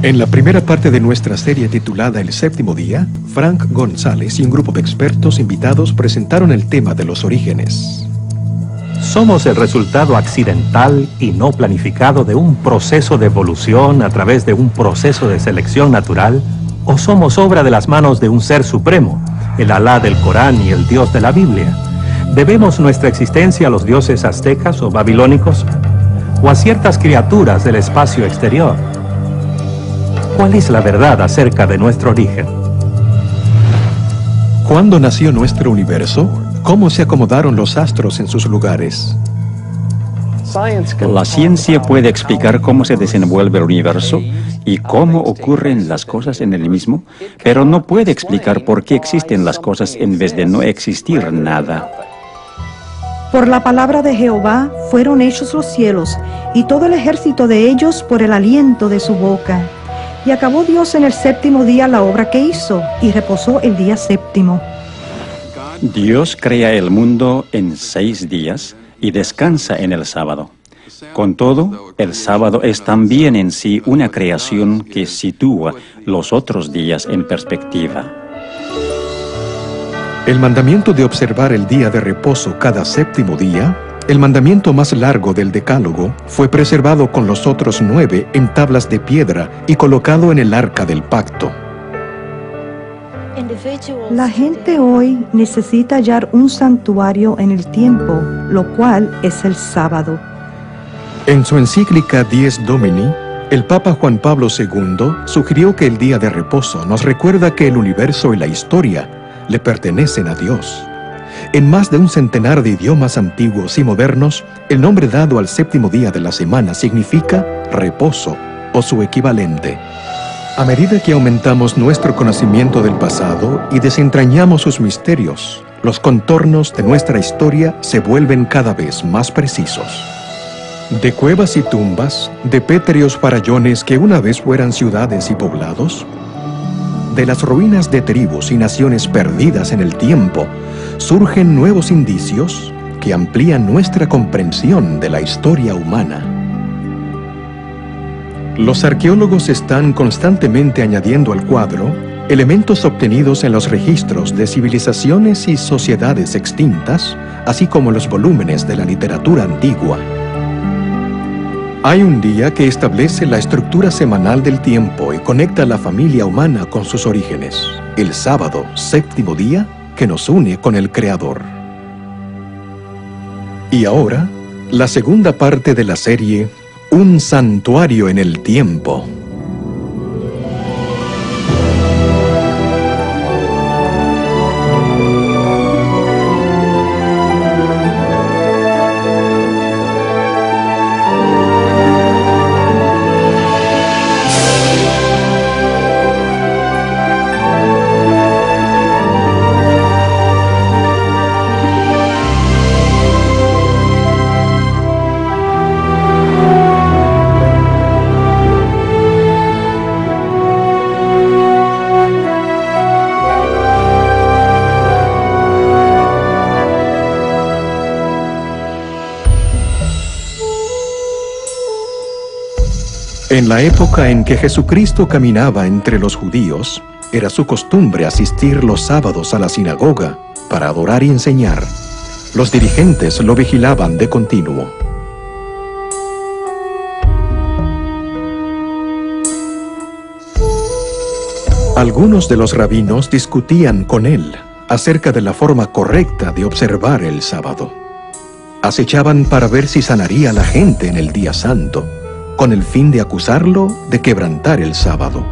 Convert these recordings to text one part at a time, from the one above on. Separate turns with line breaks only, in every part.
En la primera parte de nuestra serie titulada El Séptimo Día, Frank González y un grupo de expertos invitados presentaron el tema de los orígenes.
Somos el resultado accidental y no planificado de un proceso de evolución a través de un proceso de selección natural, o somos obra de las manos de un ser supremo, el Alá del Corán y el Dios de la Biblia. ¿Debemos nuestra existencia a los dioses aztecas o babilónicos, o a ciertas criaturas del espacio exterior? ¿Cuál es la verdad acerca de nuestro origen?
¿Cuándo nació nuestro universo? ¿Cómo se acomodaron los astros en sus lugares?
La ciencia puede explicar cómo se desenvuelve el universo y cómo ocurren las cosas en el mismo, pero no puede explicar por qué existen las cosas en vez de no existir nada.
Por la palabra de Jehová fueron hechos los cielos, y todo el ejército de ellos por el aliento de su boca. Y acabó Dios en el séptimo día la obra que hizo, y reposó el día séptimo.
Dios crea el mundo en 6 días y descansa en el sábado. Con todo, el sábado es también en sí una creación que sitúa los otros días en perspectiva.
El mandamiento de observar el día de reposo cada séptimo día, el mandamiento más largo del Decálogo, fue preservado con los otros 9 en tablas de piedra y colocado en el arca del pacto.
La gente hoy necesita hallar un santuario en el tiempo, lo cual es el sábado.
En su encíclica Dies Domini, el Papa Juan Pablo II sugirió que el día de reposo nos recuerda que el universo y la historia le pertenecen a Dios. En más de un centenar de idiomas antiguos y modernos, el nombre dado al séptimo día de la semana significa reposo o su equivalente. A medida que aumentamos nuestro conocimiento del pasado y desentrañamos sus misterios, los contornos de nuestra historia se vuelven cada vez más precisos. De cuevas y tumbas, de pétreos farallones que una vez fueran ciudades y poblados, de las ruinas de tribus y naciones perdidas en el tiempo, surgen nuevos indicios que amplían nuestra comprensión de la historia humana. Los arqueólogos están constantemente añadiendo al cuadro elementos obtenidos en los registros de civilizaciones y sociedades extintas, así como los volúmenes de la literatura antigua. Hay un día que establece la estructura semanal del tiempo y conecta a la familia humana con sus orígenes, el sábado, séptimo día, que nos une con el Creador. Y ahora, la segunda parte de la serie, Un santuario en el tiempo. En la época en que Jesucristo caminaba entre los judíos, era su costumbre asistir los sábados a la sinagoga para adorar y enseñar. Los dirigentes lo vigilaban de continuo. Algunos de los rabinos discutían con él acerca de la forma correcta de observar el sábado. Acechaban para ver si sanaría a la gente en el día santo, con el fin de acusarlo de quebrantar el sábado.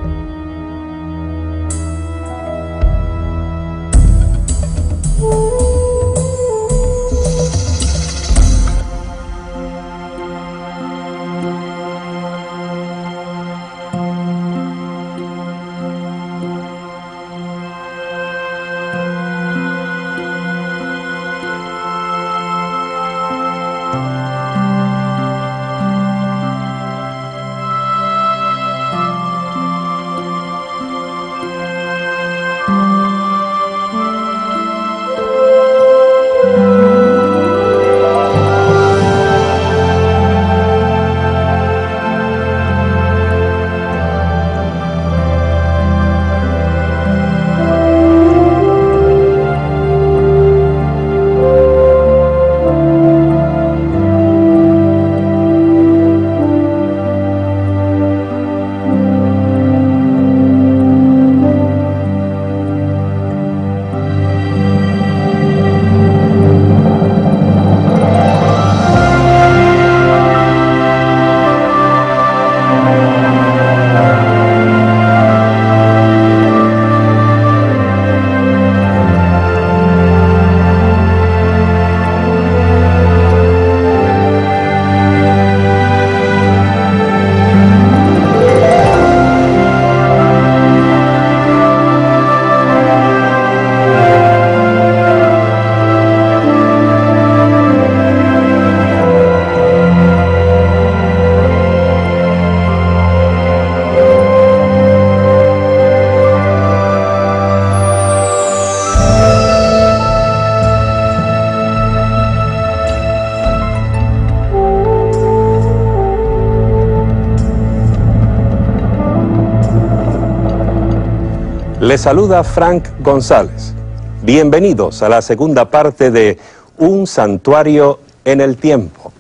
Les saluda Frank González. Bienvenidos a la segunda parte de Un santuario en el tiempo.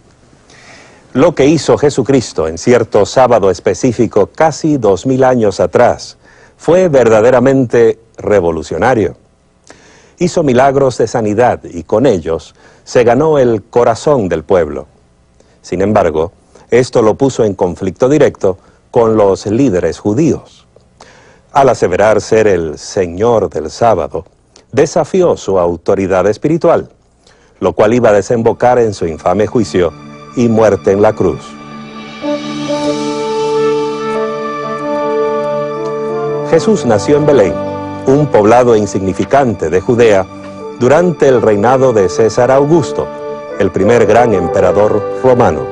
Lo que hizo Jesucristo en cierto sábado específico casi 2000 años atrás fue verdaderamente revolucionario. Hizo milagros de sanidad y con ellos se ganó el corazón del pueblo. Sin embargo, esto lo puso en conflicto directo con los líderes judíos. Al aseverar ser el Señor del sábado, desafió su autoridad espiritual, lo cual iba a desembocar en su infame juicio y muerte en la cruz. Jesús nació en Belén, un poblado insignificante de Judea, durante el reinado de César Augusto, el primer gran emperador romano.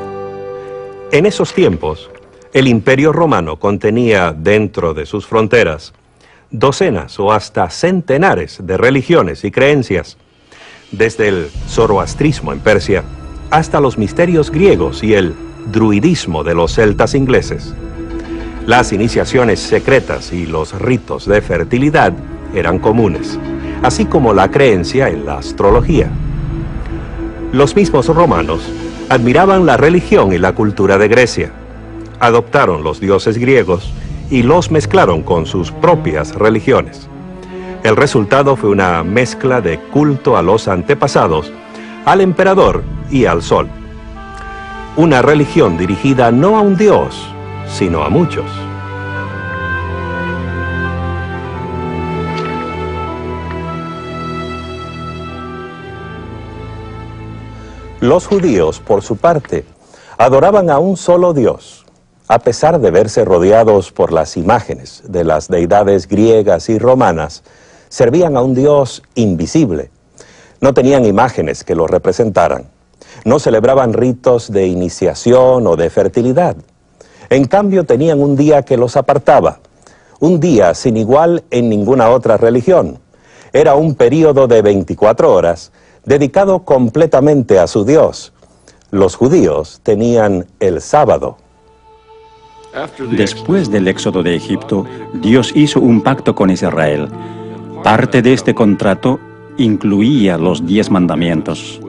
En esos tiempos, el Imperio Romano contenía dentro de sus fronteras docenas o hasta centenares de religiones y creencias, desde el zoroastrismo en Persia hasta los misterios griegos y el druidismo de los celtas ingleses. Las iniciaciones secretas y los ritos de fertilidad eran comunes, así como la creencia en la astrología. Los mismos romanos admiraban la religión y la cultura de Grecia, adoptaron los dioses griegos y los mezclaron con sus propias religiones. El resultado fue una mezcla de culto a los antepasados, al emperador y al sol. Una religión dirigida no a un dios, sino a muchos. Los judíos, por su parte, adoraban a un solo Dios, a pesar de verse rodeados por las imágenes de las deidades griegas y romanas. Servían a un Dios invisible. No tenían imágenes que lo representaran. No celebraban ritos de iniciación o de fertilidad. En cambio, tenían un día que los apartaba. Un día sin igual en ninguna otra religión. Era un período de 24 horas dedicado completamente a su Dios. Los judíos tenían el sábado.
Después del éxodo de Egipto, Dios hizo un pacto con Israel. Parte de este contrato incluía los 10 mandamientos.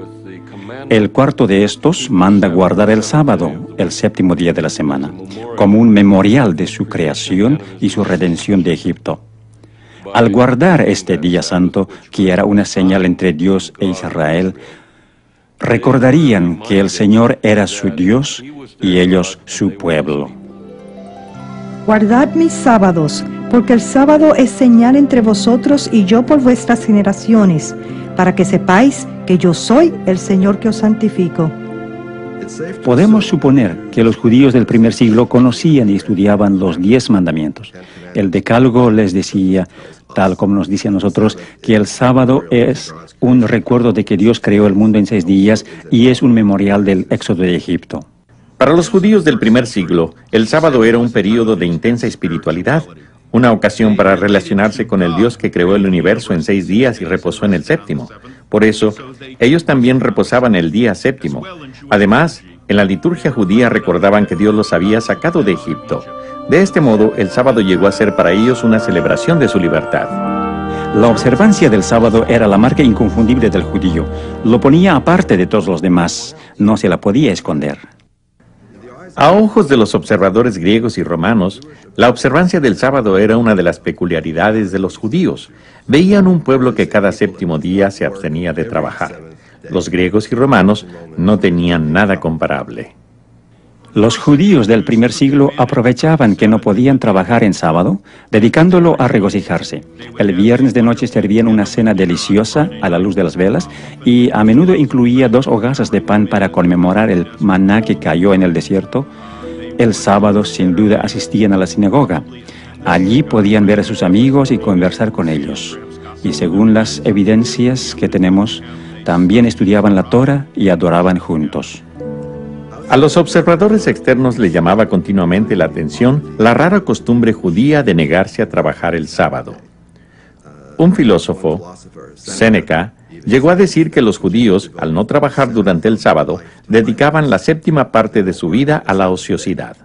El cuarto de estos manda guardar el sábado, el séptimo día de la semana, como un memorial de su creación y su redención de Egipto. Al guardar este día santo, que era una señal entre Dios e Israel, recordarían que el Señor era su Dios y ellos su pueblo.
Guardad mis sábados, porque el sábado es señal entre vosotros y yo por vuestras generaciones, para que sepáis que yo soy el Señor que os santifico.
Podemos suponer que los judíos del primer siglo conocían y estudiaban los 10 mandamientos. El Decálogo les decía, tal como nos dice a nosotros, que el sábado es un recuerdo de que Dios creó el mundo en 6 días y es un memorial del éxodo de Egipto.
Para los judíos del primer siglo, el sábado era un período de intensa espiritualidad, una ocasión para relacionarse con el Dios que creó el universo en 6 días y reposó en el séptimo. Por eso, ellos también reposaban el día séptimo. Además, en la liturgia judía recordaban que Dios los había sacado de Egipto. De este modo, el sábado llegó a ser para ellos una celebración de su libertad.
La observancia del sábado era la marca inconfundible del judío. Lo ponía aparte de todos los demás. No se la podía esconder.
A ojos de los observadores griegos y romanos, la observancia del sábado era una de las peculiaridades de los judíos. Veían un pueblo que cada séptimo día se abstenía de trabajar. Los griegos y romanos no tenían nada comparable.
Los judíos del primer siglo aprovechaban que no podían trabajar en sábado, dedicándolo a regocijarse. El viernes de noche servían una cena deliciosa a la luz de las velas y a menudo incluía 2 hogazas de pan para conmemorar el maná que cayó en el desierto. El sábado, sin duda, asistían a la sinagoga. Allí podían ver a sus amigos y conversar con ellos. Y según las evidencias que tenemos, también estudiaban la Torah y adoraban juntos.
A los observadores externos les llamaba continuamente la atención la rara costumbre judía de negarse a trabajar el sábado. Un filósofo, Séneca, llegó a decir que los judíos, al no trabajar durante el sábado, dedicaban la 7ª parte de su vida a la ociosidad.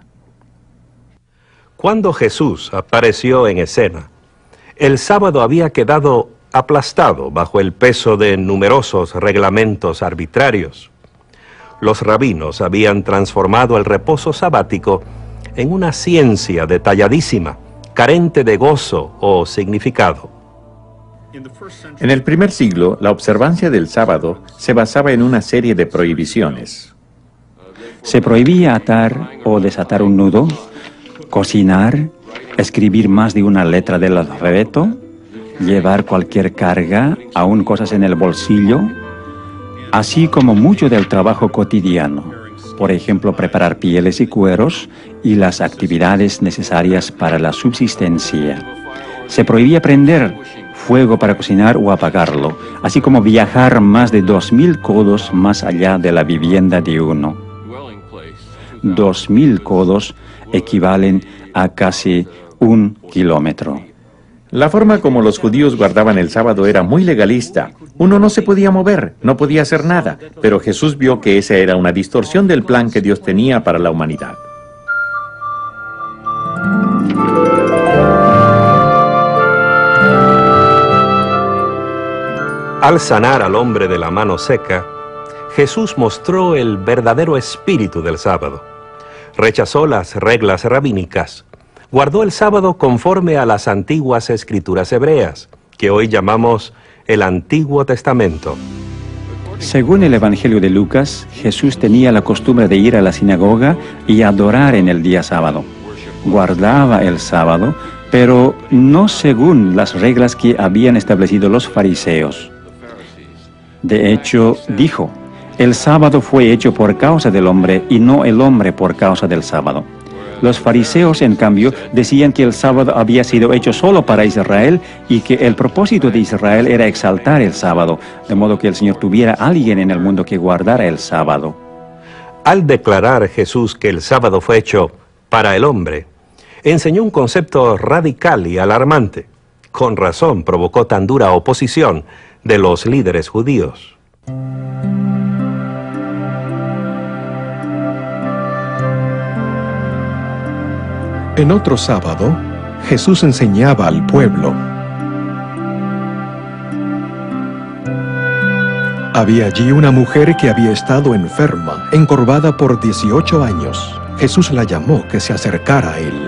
Cuando Jesús apareció en escena, El sábado había quedado aplastado bajo el peso de numerosos reglamentos arbitrarios. Los rabinos habían transformado el reposo sabático en una ciencia detalladísima, carente de gozo o significado.
En el primer siglo, la observancia del sábado se basaba en una serie de prohibiciones.
Se prohibía atar o desatar un nudo, cocinar, escribir más de una letra del alfabeto, llevar cualquier carga, aun cosas en el bolsillo, así como mucho del trabajo cotidiano, por ejemplo, preparar pieles y cueros y las actividades necesarias para la subsistencia. Se prohibía prender fuego para cocinar o apagarlo, así como viajar más de 2000 codos más allá de la vivienda de uno. 2000 codos equivalen a casi 1 kilómetro.
La forma como los judíos guardaban el sábado era muy legalista. Uno no se podía mover, no podía hacer nada, pero Jesús vio que esa era una distorsión del plan que Dios tenía para la humanidad.
Al sanar al hombre de la mano seca, Jesús mostró el verdadero espíritu del sábado. Rechazó las reglas rabínicas. Guardó el sábado conforme a las antiguas escrituras hebreas, que hoy llamamos el Antiguo Testamento.
Según el Evangelio de Lucas, Jesús tenía la costumbre de ir a la sinagoga y adorar en el día sábado. Guardaba el sábado, pero no según las reglas que habían establecido los fariseos. De hecho, dijo, el sábado fue hecho por causa del hombre y no el hombre por causa del sábado. Los fariseos, en cambio, decían que el sábado había sido hecho solo para Israel y que el propósito de Israel era exaltar el sábado, de modo que el Señor tuviera a alguien en el mundo que guardara el sábado.
Al declarar Jesús que el sábado fue hecho para el hombre, enseñó un concepto radical y alarmante. Con razón provocó tan dura oposición de los líderes judíos.
En otro sábado, Jesús enseñaba al pueblo. Había allí una mujer que había estado enferma, encorvada por 18 años. Jesús la llamó que se acercara a él.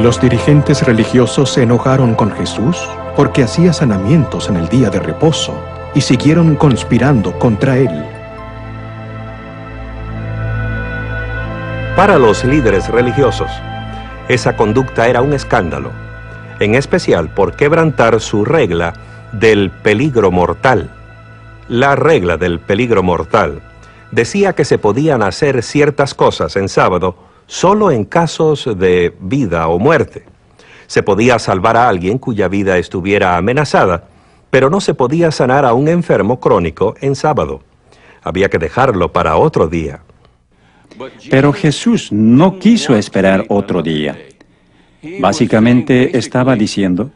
Los dirigentes religiosos se enojaron con Jesús porque hacía sanamientos en el día de reposo y siguieron conspirando contra él.
Para los líderes religiosos, esa conducta era un escándalo, en especial por quebrantar su regla del peligro mortal. La regla del peligro mortal decía que se podían hacer ciertas cosas en sábado solo en casos de vida o muerte. Se podía salvar a alguien cuya vida estuviera amenazada, pero no se podía sanar a un enfermo crónico en sábado. Había que dejarlo para otro día.
Pero Jesús no quiso esperar otro día. Básicamente estaba diciendo,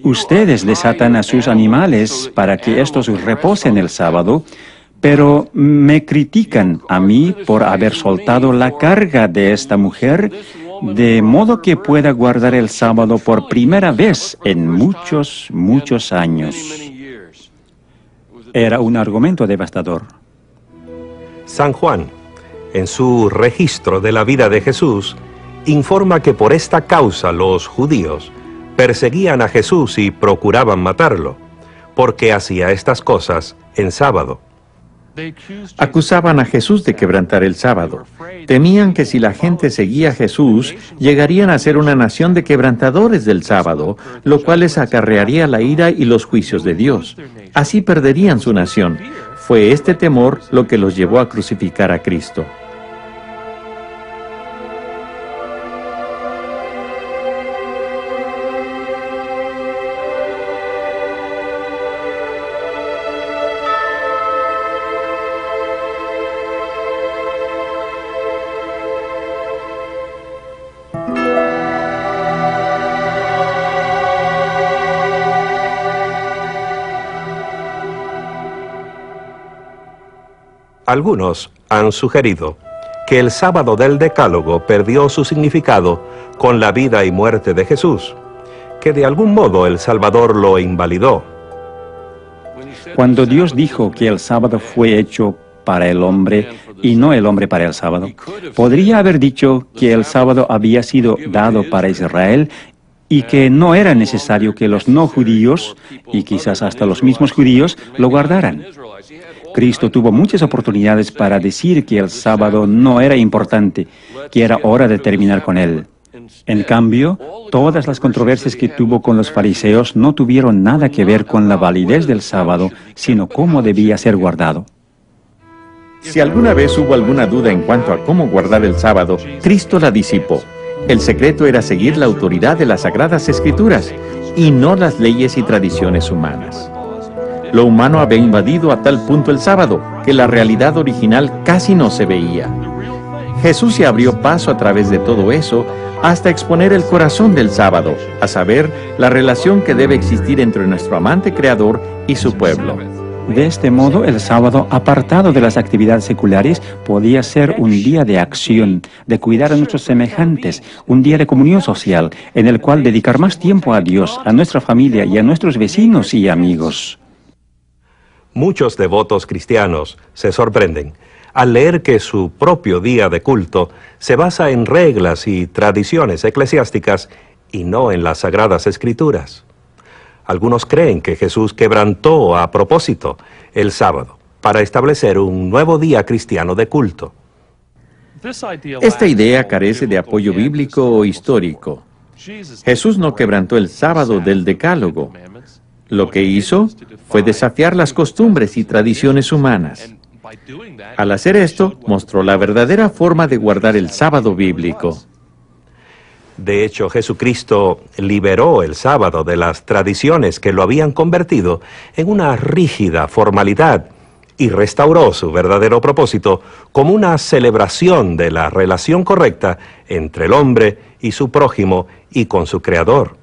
ustedes desatan a sus animales para que estos reposen el sábado, pero me critican a mí por haber soltado la carga de esta mujer, de modo que pueda guardar el sábado por primera vez en muchos años. Era un argumento devastador.
San Juan, en su registro de la vida de Jesús, informa que por esta causa los judíos perseguían a Jesús y procuraban matarlo, porque hacía estas cosas en sábado.
Acusaban a Jesús de quebrantar el sábado. Temían que si la gente seguía a Jesús, llegarían a ser una nación de quebrantadores del sábado, lo cual les acarrearía la ira y los juicios de Dios. Así perderían su nación. Fue este temor lo que los llevó a crucificar a Cristo.
Algunos han sugerido que el sábado del Decálogo perdió su significado con la vida y muerte de Jesús, que de algún modo el Salvador lo invalidó.
Cuando Dios dijo que el sábado fue hecho para el hombre y no el hombre para el sábado, podría haber dicho que el sábado había sido dado para Israel y que no era necesario que los no judíos, y quizás hasta los mismos judíos, lo guardaran. Cristo tuvo muchas oportunidades para decir que el sábado no era importante, que era hora de terminar con él. En cambio, todas las controversias que tuvo con los fariseos no tuvieron nada que ver con la validez del sábado, sino cómo debía ser guardado.
Si alguna vez hubo alguna duda en cuanto a cómo guardar el sábado, Cristo la disipó. El secreto era seguir la autoridad de las Sagradas Escrituras y no las leyes y tradiciones humanas. Lo humano había invadido a tal punto el sábado que la realidad original casi no se veía. Jesús se abrió paso a través de todo eso hasta exponer el corazón del sábado, a saber, la relación que debe existir entre nuestro amante Creador y su pueblo.
De este modo, el sábado, apartado de las actividades seculares, podía ser un día de acción, de cuidar a nuestros semejantes, un día de comunión social, en el cual dedicar más tiempo a Dios, a nuestra familia y a nuestros vecinos y amigos.
Muchos devotos cristianos se sorprenden al leer que su propio día de culto se basa en reglas y tradiciones eclesiásticas y no en las Sagradas Escrituras. Algunos creen que Jesús quebrantó a propósito el sábado para establecer un nuevo día cristiano de culto.
Esta idea carece de apoyo bíblico o histórico. Jesús no quebrantó el sábado del Decálogo. Lo que hizo fue desafiar las costumbres y tradiciones humanas. Al hacer esto, mostró la verdadera forma de guardar el sábado bíblico.
De hecho, Jesucristo liberó el sábado de las tradiciones que lo habían convertido en una rígida formalidad y restauró su verdadero propósito como una celebración de la relación correcta entre el hombre y su prójimo y con su Creador.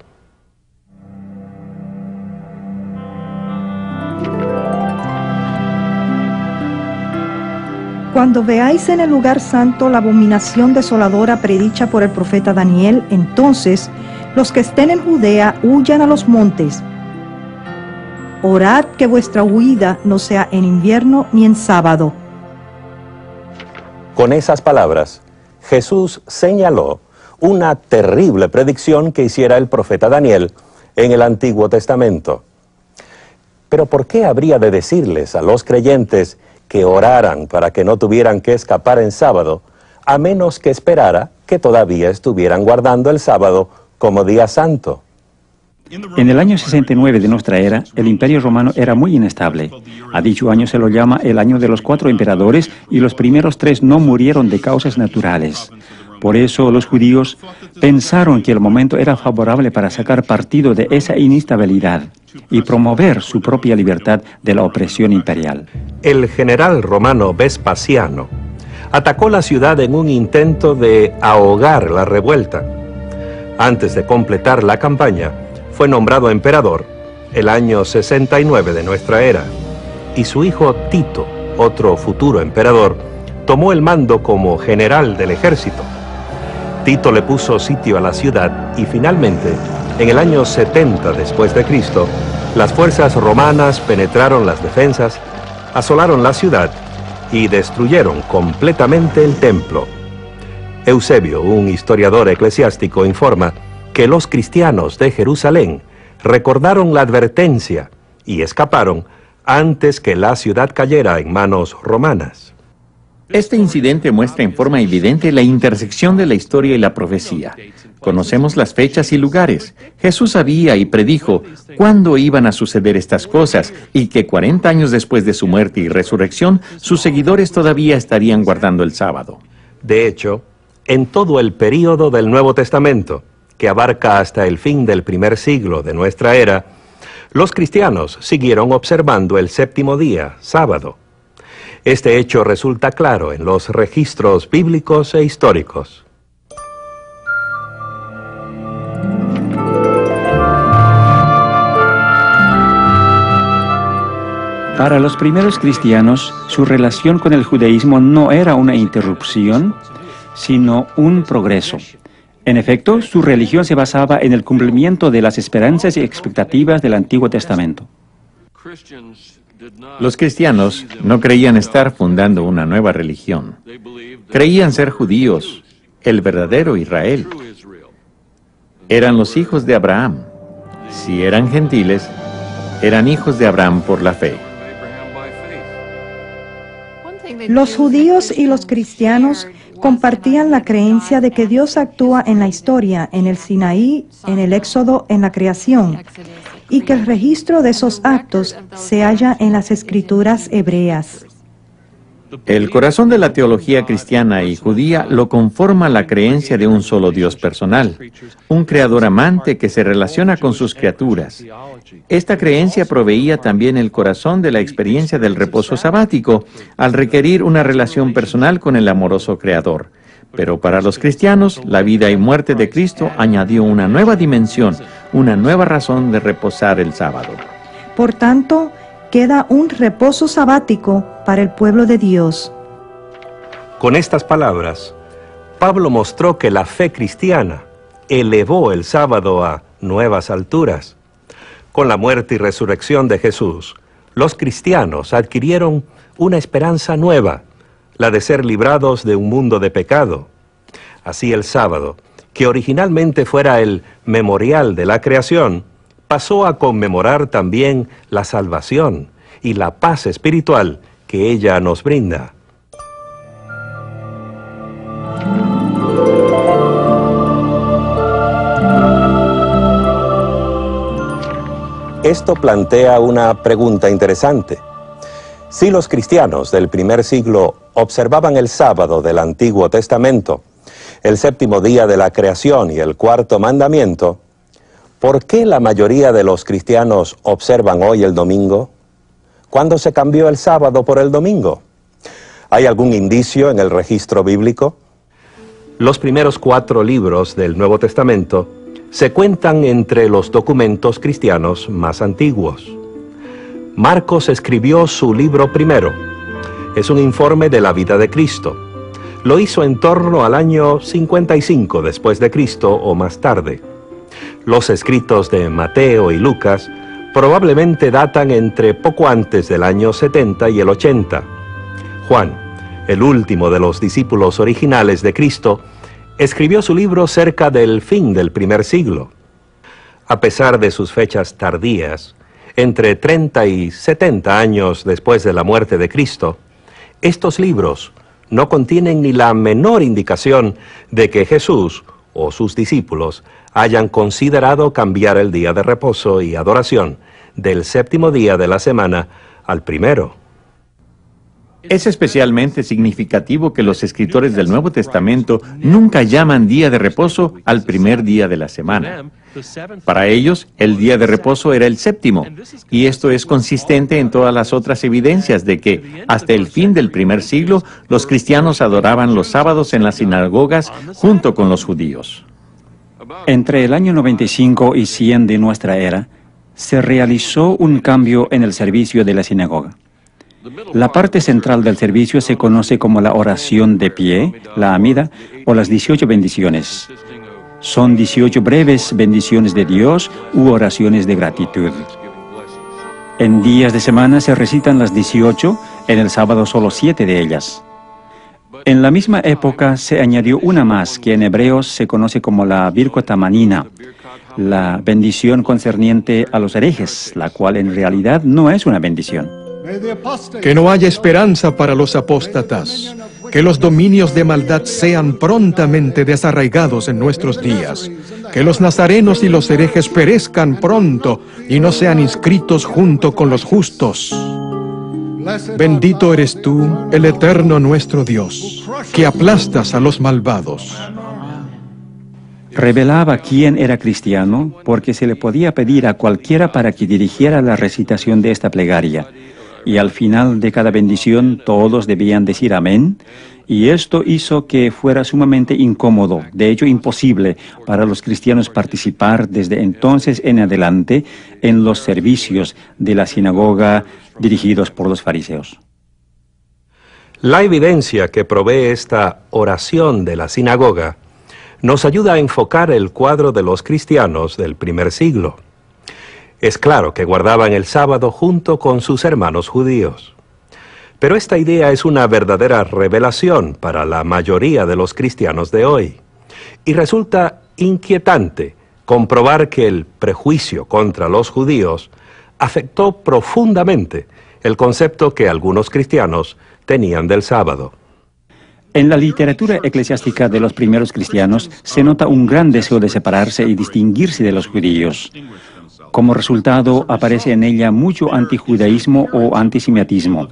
Cuando veáis en el lugar santo la abominación desoladora predicha por el profeta Daniel, entonces los que estén en Judea huyan a los montes. Orad que vuestra huida no sea en invierno ni en sábado.
Con esas palabras, Jesús señaló una terrible predicción que hiciera el profeta Daniel en el Antiguo Testamento. Pero ¿por qué habría de decirles a los creyentes que oraran para que no tuvieran que escapar en sábado, a menos que esperara que todavía estuvieran guardando el sábado como día santo?
En el año 69 de nuestra era, el Imperio Romano era muy inestable. A dicho año se lo llama el año de los 4 emperadores y los primeros 3 no murieron de causas naturales. Por eso los judíos pensaron que el momento era favorable para sacar partido de esa inestabilidad y promover su propia libertad de la opresión imperial.
El general romano Vespasiano atacó la ciudad en un intento de ahogar la revuelta. Antes de completar la campaña, fue nombrado emperador el año 69 de nuestra era, y su hijo Tito, otro futuro emperador, tomó el mando como general del ejército. Tito le puso sitio a la ciudad y finalmente, en el año 70 después de Cristo, las fuerzas romanas penetraron las defensas, asolaron la ciudad y destruyeron completamente el templo. Eusebio, un historiador eclesiástico, informa que los cristianos de Jerusalén recordaron la advertencia y escaparon antes que la ciudad cayera en manos romanas.
Este incidente muestra en forma evidente la intersección de la historia y la profecía. Conocemos las fechas y lugares. Jesús sabía y predijo cuándo iban a suceder estas cosas y que 40 años después de su muerte y resurrección, sus seguidores todavía estarían guardando el sábado.
De hecho, en todo el período del Nuevo Testamento, que abarca hasta el fin del primer siglo de nuestra era, los cristianos siguieron observando el séptimo día, sábado. Este hecho resulta claro en los registros bíblicos e históricos.
Para los primeros cristianos, su relación con el judaísmo no era una interrupción, sino un progreso. En efecto, su religión se basaba en el cumplimiento de las esperanzas y expectativas del Antiguo Testamento.
Los cristianos no creían estar fundando una nueva religión. Creían ser judíos, el verdadero Israel. Eran los hijos de Abraham. Si eran gentiles, eran hijos de Abraham por la fe.
Los judíos y los cristianos compartían la creencia de que Dios actúa en la historia, en el Sinaí, en el Éxodo, en la creación, y que el registro de esos actos se halla en las escrituras hebreas.
El corazón de la teología cristiana y judía lo conforma la creencia de un solo Dios personal, un creador amante que se relaciona con sus criaturas. Esta creencia proveía también el corazón de la experiencia del reposo sabático, al requerir una relación personal con el amoroso creador. Pero para los cristianos, la vida y muerte de Cristo añadió una nueva dimensión, una nueva razón de reposar el sábado.
Por tanto, queda un reposo sabático para el pueblo de Dios.
Con estas palabras, Pablo mostró que la fe cristiana elevó el sábado a nuevas alturas. Con la muerte y resurrección de Jesús, los cristianos adquirieron una esperanza nueva, la de ser librados de un mundo de pecado. Así el sábado, que originalmente fuera el memorial de la creación, pasó a conmemorar también la salvación y la paz espiritual que ella nos brinda. Esto plantea una pregunta interesante. Si los cristianos del primer siglo observaban el sábado del Antiguo Testamento, el séptimo día de la creación y el cuarto mandamiento, ¿por qué la mayoría de los cristianos observan hoy el domingo? ¿Cuándo se cambió el sábado por el domingo? ¿Hay algún indicio en el registro bíblico? Los primeros 4 libros del Nuevo Testamento se cuentan entre los documentos cristianos más antiguos. Marcos escribió su libro primero. Es un informe de la vida de Cristo. Lo hizo en torno al año 55 después de Cristo o más tarde. Los escritos de Mateo y Lucas probablemente datan entre poco antes del año 70 y el 80. Juan, el último de los discípulos originales de Cristo, escribió su libro cerca del fin del primer siglo. A pesar de sus fechas tardías, entre 30 y 70 años después de la muerte de Cristo, estos libros no contienen ni la menor indicación de que Jesús o sus discípulos hayan considerado cambiar el día de reposo y adoración del séptimo día de la semana al primero.
Es especialmente significativo que los escritores del Nuevo Testamento nunca llaman día de reposo al primer día de la semana. Para ellos, el día de reposo era el séptimo, y esto es consistente en todas las otras evidencias de que, hasta el fin del primer siglo, los cristianos adoraban los sábados en las sinagogas junto con los judíos.
Entre el año 95 y 100 de nuestra era, se realizó un cambio en el servicio de la sinagoga. La parte central del servicio se conoce como la oración de pie, la amida, o las 18 bendiciones. Son 18 breves bendiciones de Dios u oraciones de gratitud. En días de semana se recitan las 18, en el sábado solo 7 de ellas. En la misma época se añadió una más, que en hebreos se conoce como la Birkot Hamanina, la bendición concerniente a los herejes, la cual en realidad no es una bendición.
Que no haya esperanza para los apóstatas, que los dominios de maldad sean prontamente desarraigados en nuestros días, que los nazarenos y los herejes perezcan pronto y no sean inscritos junto con los justos. Bendito eres tú, el eterno nuestro Dios, que aplastas a los malvados.
Revelaba quién era cristiano porque se le podía pedir a cualquiera para que dirigiera la recitación de esta plegaria. Y al final de cada bendición todos debían decir amén, y esto hizo que fuera sumamente incómodo, de hecho imposible, para los cristianos participar desde entonces en adelante en los servicios de la sinagoga dirigidos por los fariseos.
La evidencia que provee esta oración de la sinagoga nos ayuda a enfocar el cuadro de los cristianos del primer siglo. Es claro que guardaban el sábado junto con sus hermanos judíos. Pero esta idea es una verdadera revelación para la mayoría de los cristianos de hoy. Y resulta inquietante comprobar que el prejuicio contra los judíos afectó profundamente el concepto que algunos cristianos tenían del sábado.
En la literatura eclesiástica de los primeros cristianos se nota un gran deseo de separarse y distinguirse de los judíos. Como resultado, aparece en ella mucho antijudaísmo o antisemitismo.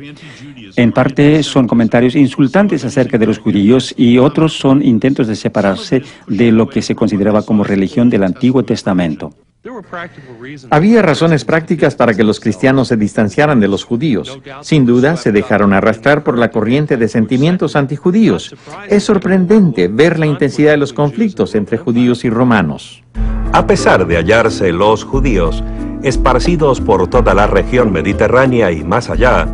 En parte son comentarios insultantes acerca de los judíos y otros son intentos de separarse de lo que se consideraba como religión del Antiguo Testamento.
Había razones prácticas para que los cristianos se distanciaran de los judíos. Sin duda, se dejaron arrastrar por la corriente de sentimientos antijudíos. Es sorprendente ver la intensidad de los conflictos entre judíos y romanos.
A pesar de hallarse los judíos esparcidos por toda la región mediterránea y más allá,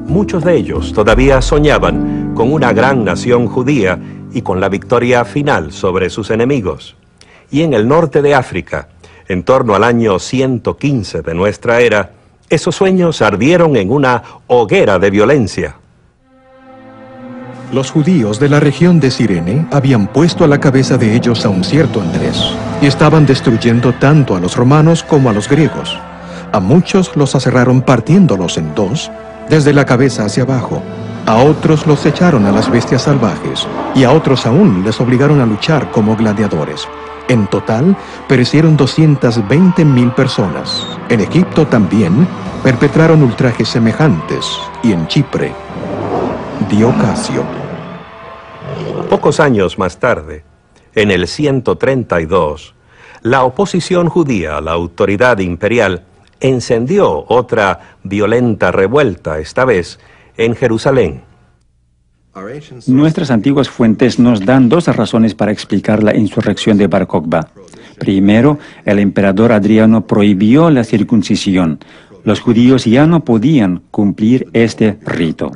muchos de ellos todavía soñaban con una gran nación judía y con la victoria final sobre sus enemigos. Y en el norte de África, en torno al año 115 de nuestra era, esos sueños ardieron en una hoguera de violencia.
Los judíos de la región de Cirene habían puesto a la cabeza de ellos a un cierto Andrés, y estaban destruyendo tanto a los romanos como a los griegos. A muchos los aserraron partiéndolos en dos, desde la cabeza hacia abajo. A otros los echaron a las bestias salvajes, y a otros aún les obligaron a luchar como gladiadores. En total, perecieron 220.000 personas. En Egipto también perpetraron ultrajes semejantes, y en Chipre, Diocasio.
Pocos años más tarde, en el 132, la oposición judía a la autoridad imperial encendió otra violenta revuelta, esta vez en Jerusalén.
Nuestras antiguas fuentes nos dan dos razones para explicar la insurrección de Bar Kokhba. Primero, el emperador Adriano prohibió la circuncisión. Los judíos ya no podían cumplir este rito.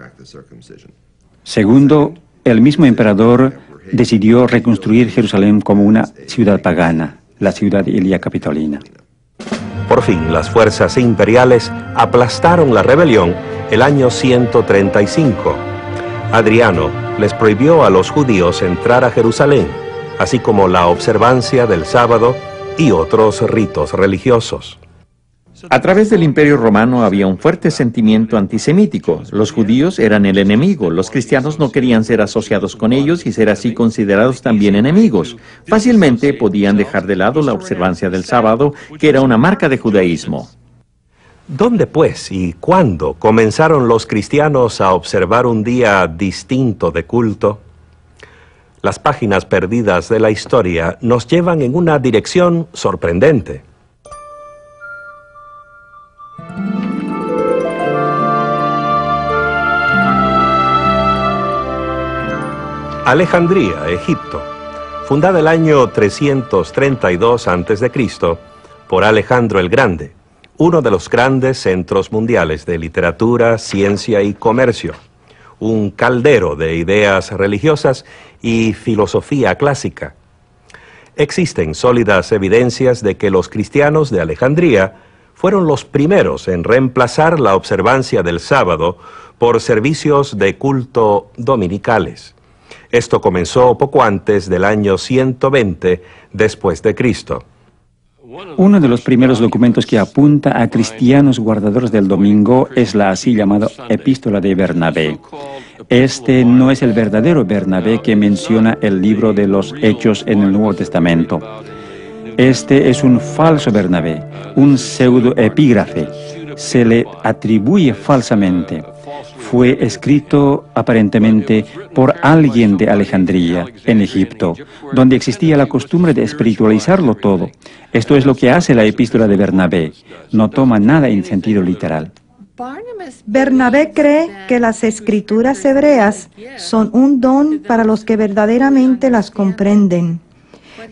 Segundo, el mismo emperador decidió reconstruir Jerusalén como una ciudad pagana, la ciudad Ilia Capitolina.
Por fin, las fuerzas imperiales aplastaron la rebelión el año 135. Adriano les prohibió a los judíos entrar a Jerusalén, así como la observancia del sábado y otros ritos religiosos.
A través del Imperio Romano había un fuerte sentimiento antisemítico. Los judíos eran el enemigo, los cristianos no querían ser asociados con ellos y ser así considerados también enemigos. Fácilmente podían dejar de lado la observancia del sábado, que era una marca de judaísmo.
¿Dónde, pues, y cuándo comenzaron los cristianos a observar un día distinto de culto? Las páginas perdidas de la historia nos llevan en una dirección sorprendente. Alejandría, Egipto, fundada el año 332 a.C. por Alejandro el Grande, uno de los grandes centros mundiales de literatura, ciencia y comercio, un caldero de ideas religiosas y filosofía clásica. Existen sólidas evidencias de que los cristianos de Alejandría fueron los primeros en reemplazar la observancia del sábado por servicios de culto dominicales. Esto comenzó poco antes del año 120 después de Cristo.
Uno de los primeros documentos que apunta a cristianos guardadores del domingo es la así llamada Epístola de Bernabé. Este no es el verdadero Bernabé que menciona el libro de los Hechos en el Nuevo Testamento. Este es un falso Bernabé, un pseudoepígrafe. Se le atribuye falsamente. Fue escrito aparentemente por alguien de Alejandría, en Egipto, donde existía la costumbre de espiritualizarlo todo. Esto es lo que hace la epístola de Bernabé. No toma nada en sentido literal.
Bernabé cree que las escrituras hebreas son un don para los que verdaderamente las comprenden,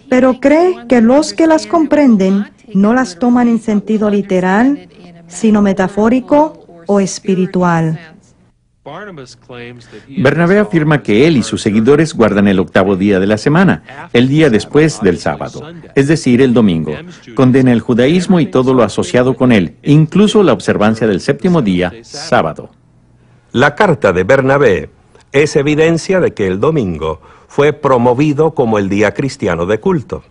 pero cree que los que las comprenden no las toman en sentido literal, sino metafórico o espiritual.
Bernabé afirma que él y sus seguidores guardan el octavo día de la semana, el día después del sábado, es decir, el domingo. Condena el judaísmo y todo lo asociado con él, incluso la observancia del séptimo día, sábado.
La carta de Bernabé es evidencia de que el domingo fue promovido como el día cristiano de culto.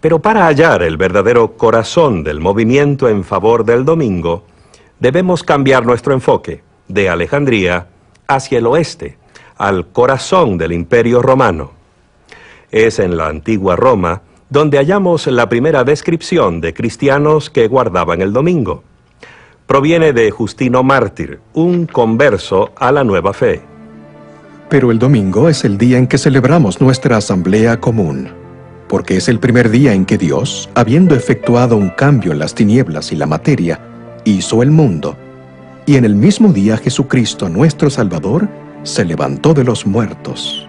Pero para hallar el verdadero corazón del movimiento en favor del domingo, debemos cambiar nuestro enfoque de Alejandría hacia el oeste, al corazón del Imperio Romano. Es en la antigua Roma donde hallamos la primera descripción de cristianos que guardaban el domingo. Proviene de Justino Mártir, un converso a la nueva fe.
Pero el domingo es el día en que celebramos nuestra asamblea común, porque es el primer día en que Dios, habiendo efectuado un cambio en las tinieblas y la materia, hizo el mundo. Y en el mismo día Jesucristo, nuestro Salvador, se levantó de los muertos.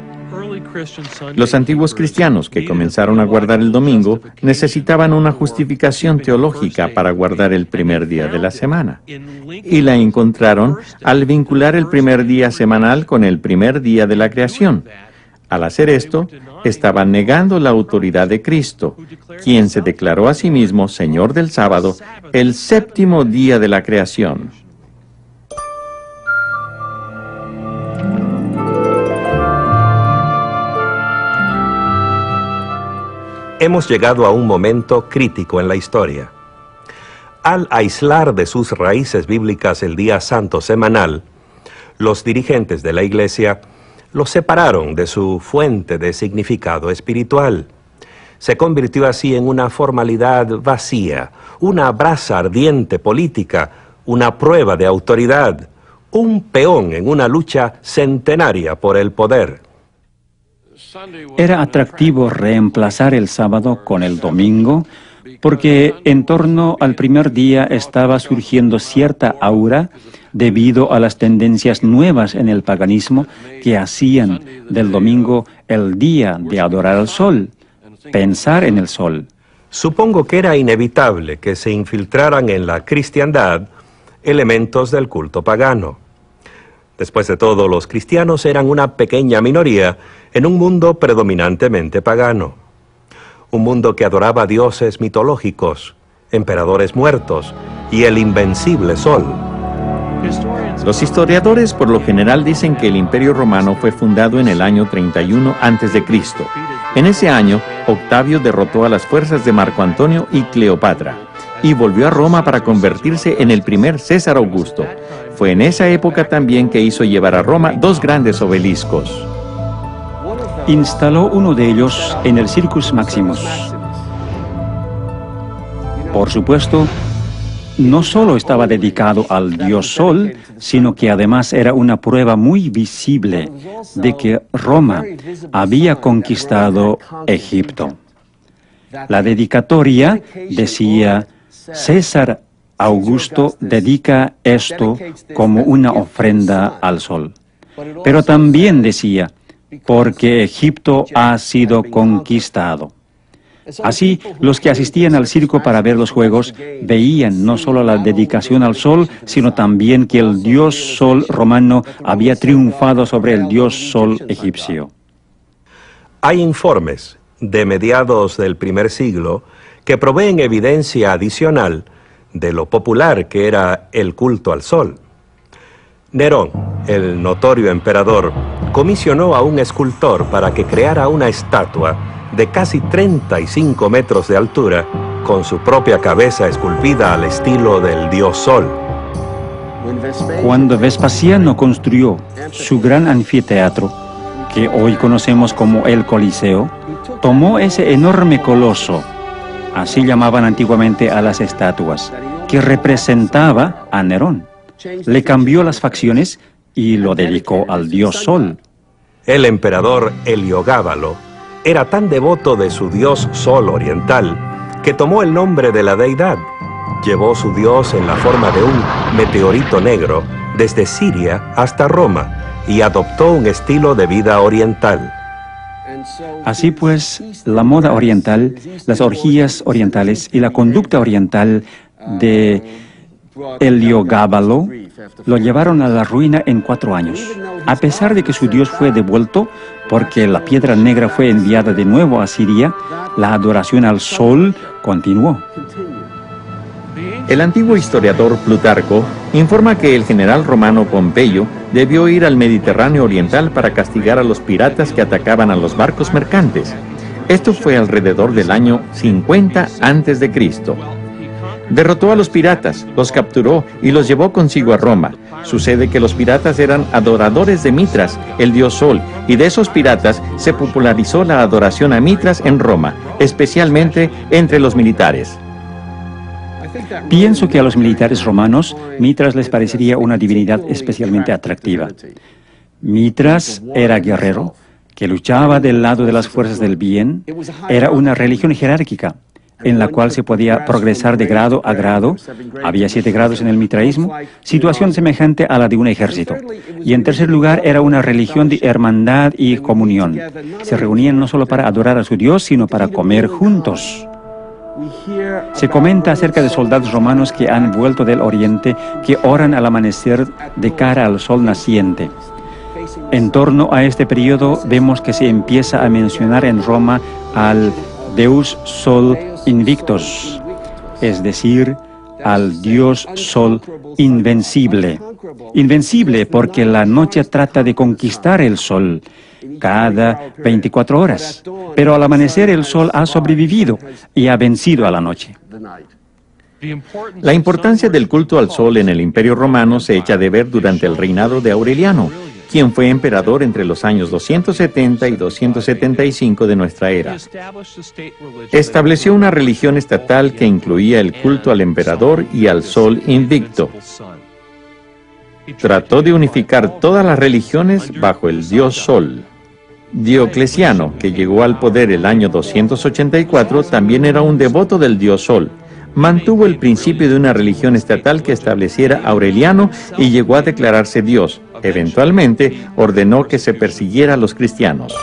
Los antiguos cristianos que comenzaron a guardar el domingo necesitaban una justificación teológica para guardar el primer día de la semana. Y la encontraron al vincular el primer día semanal con el primer día de la creación. Al hacer esto, estaban negando la autoridad de Cristo, quien se declaró a sí mismo Señor del sábado, el séptimo día de la creación.
Hemos llegado a un momento crítico en la historia. Al aislar de sus raíces bíblicas el día santo semanal, los dirigentes de la Iglesia lo separaron de su fuente de significado espiritual. Se convirtió así en una formalidad vacía, una brasa ardiente política, una prueba de autoridad, un peón en una lucha centenaria por el poder.
Era atractivo reemplazar el sábado con el domingo, porque en torno al primer día estaba surgiendo cierta aura debido a las tendencias nuevas en el paganismo que hacían del domingo el día de adorar al sol, pensar en el sol.
Supongo que era inevitable que se infiltraran en la cristiandad elementos del culto pagano. Después de todo, los cristianos eran una pequeña minoría en un mundo predominantemente pagano. Un mundo que adoraba dioses mitológicos, emperadores muertos y el invencible sol.
Los historiadores por lo general dicen que el Imperio Romano fue fundado en el año 31 a.C. En ese año, Octavio derrotó a las fuerzas de Marco Antonio y Cleopatra y volvió a Roma para convertirse en el primer César Augusto. Fue en esa época también que hizo llevar a Roma dos grandes obeliscos.
Instaló uno de ellos en el Circus Maximus. Por supuesto, no solo estaba dedicado al dios Sol, sino que además era una prueba muy visible de que Roma había conquistado Egipto. La dedicatoria decía: César Augusto dedica esto como una ofrenda al sol. Pero también decía: porque Egipto ha sido conquistado. Así, los que asistían al circo para ver los juegos veían no solo la dedicación al sol, sino también que el dios sol romano había triunfado sobre el dios sol egipcio.
Hay informes de mediados del primer siglo que proveen evidencia adicional de lo popular que era el culto al sol. Nerón, el notorio emperador, comisionó a un escultor para que creara una estatua de casi 35 metros de altura, con su propia cabeza esculpida al estilo del dios Sol.
Cuando Vespasiano construyó su gran anfiteatro, que hoy conocemos como el Coliseo, tomó ese enorme coloso, así llamaban antiguamente a las estatuas, que representaba a Nerón. Le cambió las facciones y lo dedicó al dios Sol.
El emperador Heliogábalo era tan devoto de su dios Sol oriental que tomó el nombre de la deidad. Llevó su dios en la forma de un meteorito negro desde Siria hasta Roma y adoptó un estilo de vida oriental.
Así pues, la moda oriental, las orgías orientales y la conducta oriental de Heliogábalo lo llevaron a la ruina en 4 años. A pesar de que su dios fue devuelto, porque la piedra negra fue enviada de nuevo a Siria, la adoración al sol continuó.
El antiguo historiador Plutarco informa que el general romano Pompeyo debió ir al Mediterráneo oriental para castigar a los piratas que atacaban a los barcos mercantes. Esto fue alrededor del año 50 a.C. Derrotó a los piratas, los capturó y los llevó consigo a Roma. Sucede que los piratas eran adoradores de Mitras, el dios Sol, y de esos piratas se popularizó la adoración a Mitras en Roma, especialmente entre los militares.
Pienso que a los militares romanos, Mitras les parecería una divinidad especialmente atractiva. Mitras era guerrero, que luchaba del lado de las fuerzas del bien. Era una religión jerárquica, en la cual se podía progresar de grado a grado. Había 7 grados en el mitraísmo, situación semejante a la de un ejército. Y en tercer lugar, era una religión de hermandad y comunión. Se reunían no solo para adorar a su Dios, sino para comer juntos. Se comenta acerca de soldados romanos que han vuelto del oriente, que oran al amanecer de cara al sol naciente. En torno a este periodo vemos que se empieza a mencionar en Roma al Deus Sol Invictus, es decir, al dios Sol invencible. Invencible porque la noche trata de conquistar el sol cada 24 horas, pero al amanecer el sol ha sobrevivido y ha vencido a la noche.
La importancia del culto al sol en el Imperio Romano se echa de ver durante el reinado de Aureliano, quien fue emperador entre los años 270 y 275 de nuestra era. Estableció una religión estatal que incluía el culto al emperador y al sol invicto. Trató de unificar todas las religiones bajo el dios Sol. Diocleciano, que llegó al poder el año 284, también era un devoto del dios Sol. Mantuvo el principio de una religión estatal que estableciera Aureliano y llegó a declararse Dios. Eventualmente, ordenó que se persiguiera a los cristianos.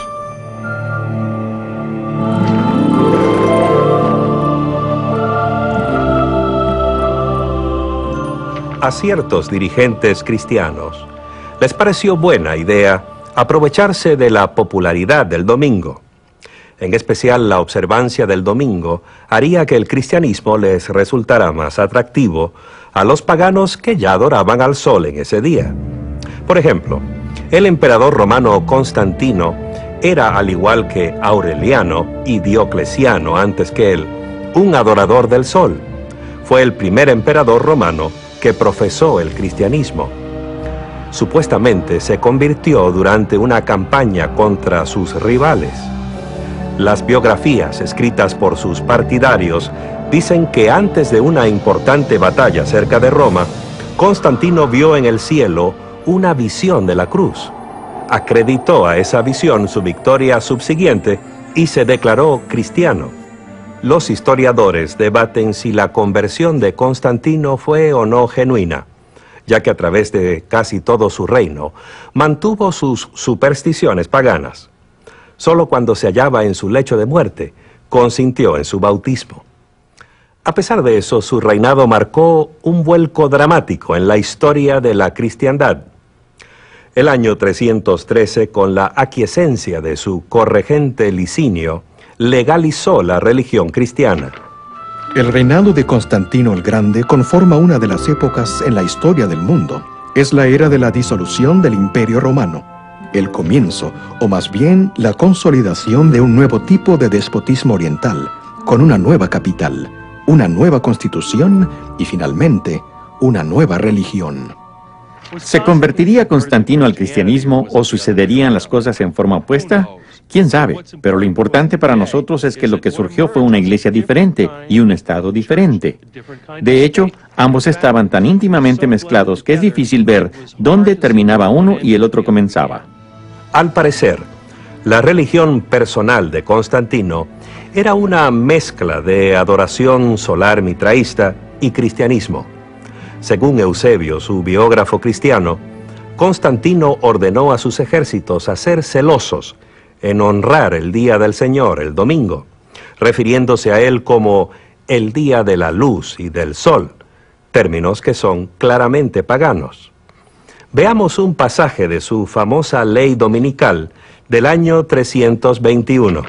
A ciertos dirigentes cristianos les pareció buena idea aprovecharse de la popularidad del domingo. En especial, la observancia del domingo haría que el cristianismo les resultara más atractivo a los paganos que ya adoraban al sol en ese día. Por ejemplo, el emperador romano Constantino era, al igual que Aureliano y Diocleciano antes que él, un adorador del sol. Fue el primer emperador romano que profesó el cristianismo. Supuestamente se convirtió durante una campaña contra sus rivales. Las biografías escritas por sus partidarios dicen que antes de una importante batalla cerca de Roma, Constantino vio en el cielo una visión de la cruz. Acreditó a esa visión su victoria subsiguiente y se declaró cristiano. Los historiadores debaten si la conversión de Constantino fue o no genuina, ya que a través de casi todo su reino mantuvo sus supersticiones paganas. Solo cuando se hallaba en su lecho de muerte, consintió en su bautismo. A pesar de eso, su reinado marcó un vuelco dramático en la historia de la cristiandad. El año 313, con la aquiescencia de su corregente Licinio, legalizó la religión cristiana.
El reinado de Constantino el Grande conforma una de las épocas en la historia del mundo. Es la era de la disolución del Imperio Romano. el comienzo, o más bien la consolidación de un nuevo tipo de despotismo oriental, con una nueva capital, una nueva constitución y finalmente una nueva religión.
¿Se convertiría Constantino al cristianismo o sucederían las cosas en forma opuesta? ¿Quién sabe? Pero lo importante para nosotros es que lo que surgió fue una iglesia diferente y un estado diferente. De hecho, ambos estaban tan íntimamente mezclados que es difícil ver dónde terminaba uno y el otro comenzaba.
Al parecer, la religión personal de Constantino era una mezcla de adoración solar mitraísta y cristianismo. Según Eusebio, su biógrafo cristiano, Constantino ordenó a sus ejércitos a ser celosos en honrar el día del Señor, el domingo, refiriéndose a él como el día de la luz y del sol, términos que son claramente paganos. Veamos un pasaje de su famosa ley dominical del año 321.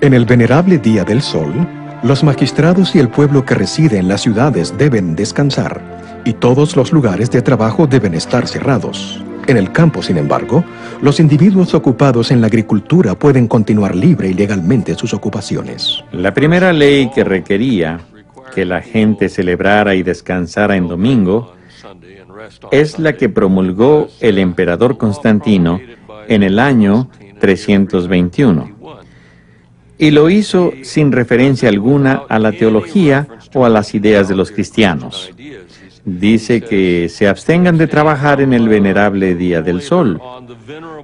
En el venerable día del sol, los magistrados y el pueblo que reside en las ciudades deben descansar, y todos los lugares de trabajo deben estar cerrados. En el campo, sin embargo, los individuos ocupados en la agricultura pueden continuar libre y legalmente sus ocupaciones.
La primera ley que requería que la gente celebrara y descansara en domingo es la que promulgó el emperador Constantino en el año 321. Y lo hizo sin referencia alguna a la teología o a las ideas de los cristianos. Dice que se abstengan de trabajar en el venerable día del sol,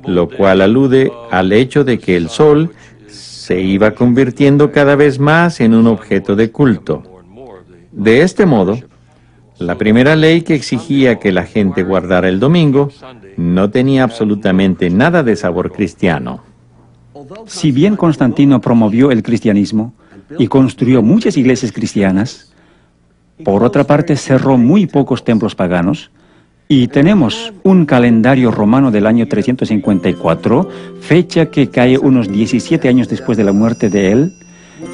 lo cual alude al hecho de que el sol se iba convirtiendo cada vez más en un objeto de culto. De este modo, la primera ley que exigía que la gente guardara el domingo no tenía absolutamente nada de sabor cristiano.
Si bien Constantino promovió el cristianismo y construyó muchas iglesias cristianas, por otra parte cerró muy pocos templos paganos, y tenemos un calendario romano del año 354, fecha que cae unos 17 años después de la muerte de él,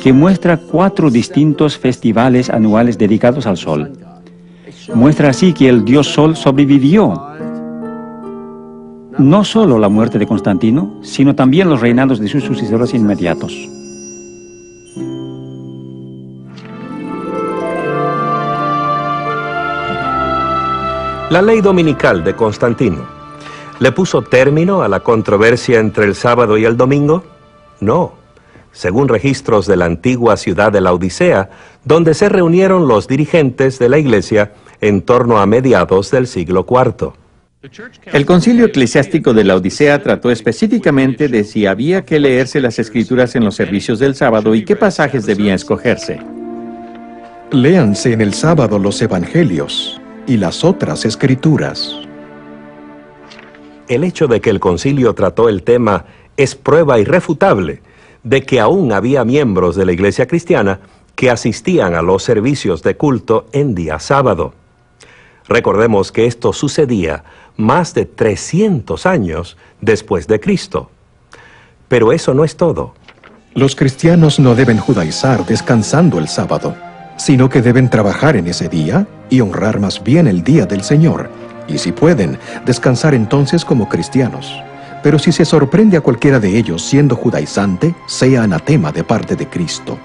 que muestra 4 distintos festivales anuales dedicados al sol. Muestra así que el dios Sol sobrevivió no solo la muerte de Constantino, sino también los reinados de sus sucesores inmediatos.
La ley dominical de Constantino, ¿le puso término a la controversia entre el sábado y el domingo? No. Según registros de la antigua ciudad de Laodicea, donde se reunieron los dirigentes de la iglesia en torno a mediados del siglo IV.
El concilio eclesiástico de Laodicea trató específicamente de si había que leerse las escrituras en los servicios del sábado y qué pasajes debían escogerse.
Léanse en el sábado los evangelios y las otras escrituras.
El hecho de que el concilio trató el tema es prueba irrefutable de que aún había miembros de la iglesia cristiana que asistían a los servicios de culto en día sábado. Recordemos que esto sucedía más de 300 años después de Cristo. Pero eso no es todo.
Los cristianos no deben judaizar descansando el sábado, sino que deben trabajar en ese día y honrar más bien el día del Señor, y si pueden, descansar entonces como cristianos. Pero si se sorprende a cualquiera de ellos siendo judaizante, sea anatema de parte de Cristo.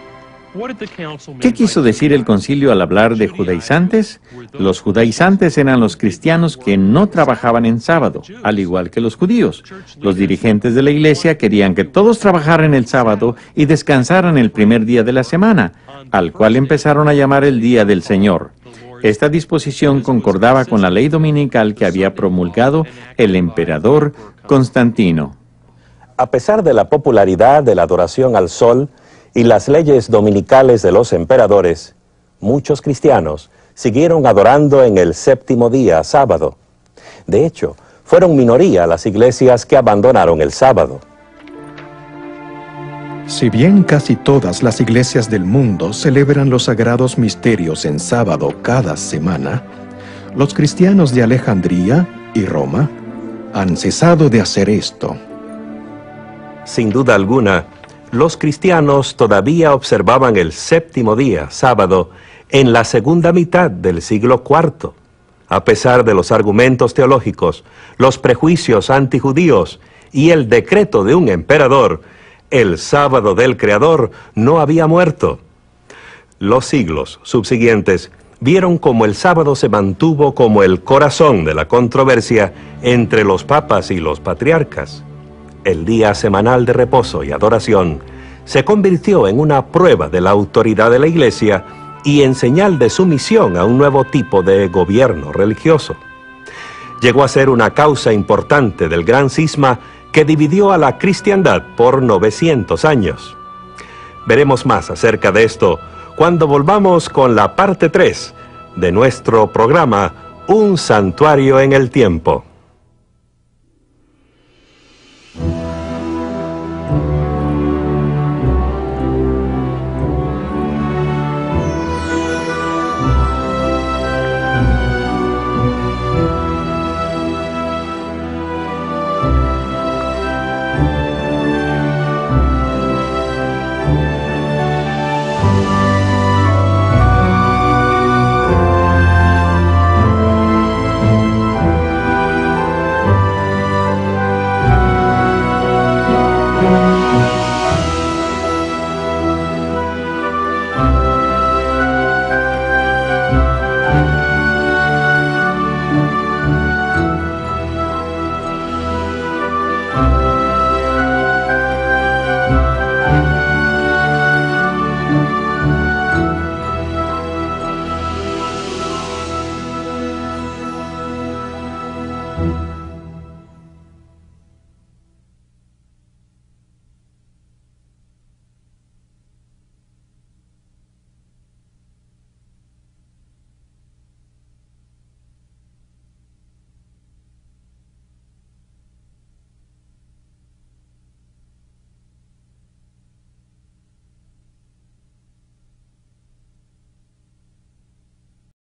¿Qué quiso decir el concilio al hablar de judaizantes? Los judaizantes eran los cristianos que no trabajaban en sábado, al igual que los judíos. Los dirigentes de la iglesia querían que todos trabajaran el sábado y descansaran el primer día de la semana, al cual empezaron a llamar el Día del Señor. Esta disposición concordaba con la ley dominical que había promulgado el emperador Constantino.
A pesar de la popularidad de la adoración al sol y las leyes dominicales de los emperadores, muchos cristianos siguieron adorando en el séptimo día, sábado. De hecho, fueron minoría las iglesias que abandonaron el sábado.
Si bien casi todas las iglesias del mundo celebran los sagrados misterios en sábado cada semana, los cristianos de Alejandría y Roma han cesado de hacer esto.
Sin duda alguna, los cristianos todavía observaban el séptimo día, sábado, en la segunda mitad del siglo IV. A pesar de los argumentos teológicos, los prejuicios antijudíos y el decreto de un emperador, el sábado del Creador no había muerto. Los siglos subsiguientes vieron cómo el sábado se mantuvo como el corazón de la controversia entre los papas y los patriarcas. El día semanal de reposo y adoración se convirtió en una prueba de la autoridad de la Iglesia y en señal de sumisión a un nuevo tipo de gobierno religioso. Llegó a ser una causa importante del gran cisma que dividió a la cristiandad por 900 años. Veremos más acerca de esto cuando volvamos con la parte 3 de nuestro programa Un Santuario en el Tiempo.